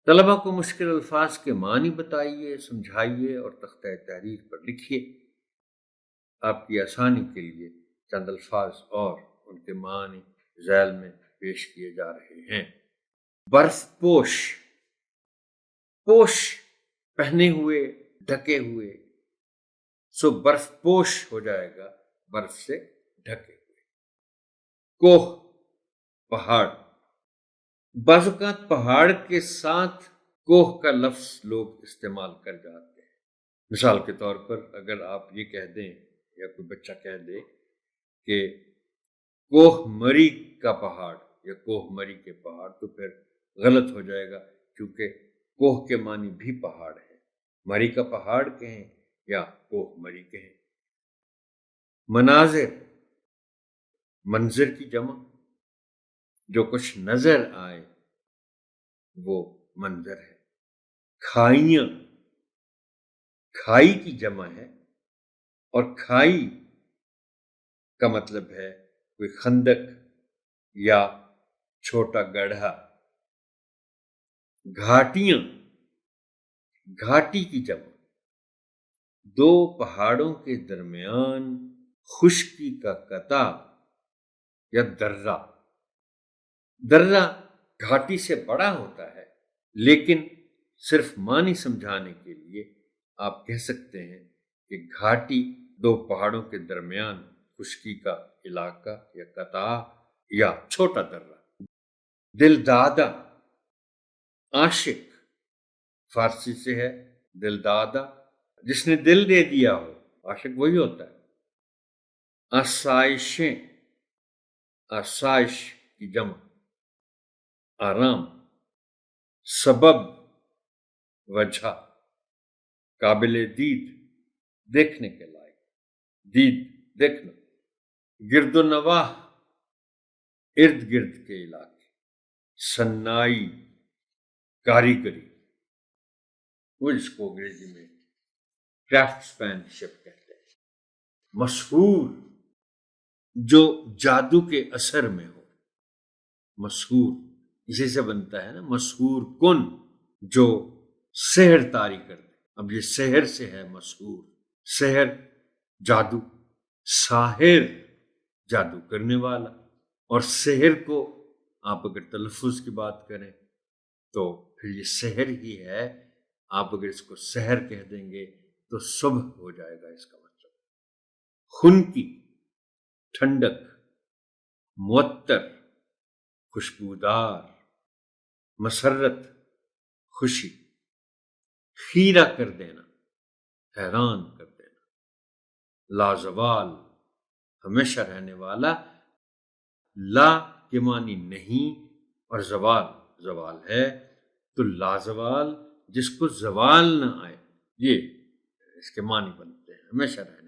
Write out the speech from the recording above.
طلبہ کو مشکل الفاظ کے معنی بتائیے، سمجھائیے اور تختہ تحریر پر لکھیے۔ آپ کی آسانی کے لیے چند الفاظ اور ان کے معنی ذیل میں پیش کیے جا رہے ہیں۔ برف پوش، پوش پہنے ہوئے، ڈھکے ہوئے، سو برف پوش ہو جائے گا برف سے ڈھکے ہوئے۔ کوہ، پہاڑ، بعض اوقات پہاڑ کے ساتھ کوہ کا لفظ لوگ استعمال کر جاتے ہیں۔ مثال کے طور پر اگر آپ یہ کہہ دیں یا کوئی بچہ کہہ دے کہ کوہ مری کا پہاڑ یا کوہ مری کے پہاڑ، تو پھر غلط ہو جائے گا، کیونکہ کوہ کے معنی بھی پہاڑ ہے۔ مری کا پہاڑ کہیں یا کوہ مری کہیں۔ مناظر، منظر کی جمع، جو کچھ نظر آئے وہ منظر ہے۔ کھائیاں، کھائی کی جمع ہے، اور کھائی کا مطلب ہے کوئی خندق یا چھوٹا گڑھا۔ گھاٹیاں، گھاٹی کی جمع، دو پہاڑوں کے درمیان خشکی کا قطع یا درہ۔ درہ گھاٹی سے بڑا ہوتا ہے، لیکن صرف معنی سمجھانے کے لیے آپ کہہ سکتے ہیں کہ گھاٹی دو پہاڑوں کے درمیان خشکی کا علاقہ یا قطع یا چھوٹا درہ۔ دل دادا، عاشق، فارسی سے ہے دل دادا، جس نے دل دے دیا ہو، عاشق وہی ہوتا ہے۔ آسائشیں، آسائش کی جمع، آرام۔ سبب، وجہ، قابل دید، دیکھنے کے لائق، دید دیکھنا۔ گرد و نواح، ارد گرد کے علاقے۔ صنائی، کاریگری، وہ جس کو انگریزی میں کرافٹس مین شپ کہتے ہیں۔ مسحور، جو جادو کے اثر میں ہو، مسحور اسی سے بنتا ہے نا، مسحور کن، جو سحر طاری کر دے۔ اب یہ سحر سے ہے مسحور، سحر جادو، ساحر جادو کرنے والا، اور سحر کو آپ اگر تلفظ کی بات کریں تو پھر یہ سحر ہی ہے۔ آپ اگر اس کو سحر کہہ دیں گے تو صبح ہو جائے گا اس کا مطلب۔ خنکی، ٹھنڈک، معطر، خوشبودار۔ مسرت، خوشی۔ خیرہ کر دینا، حیران کر دینا۔ لازوال، ہمیشہ رہنے والا۔ لا کے معنی نہیں اور زوال، زوال ہے، تو لازوال جس کو زوال نہ آئے، یہ اس کے معنی بنتے ہیں، ہمیشہ رہنے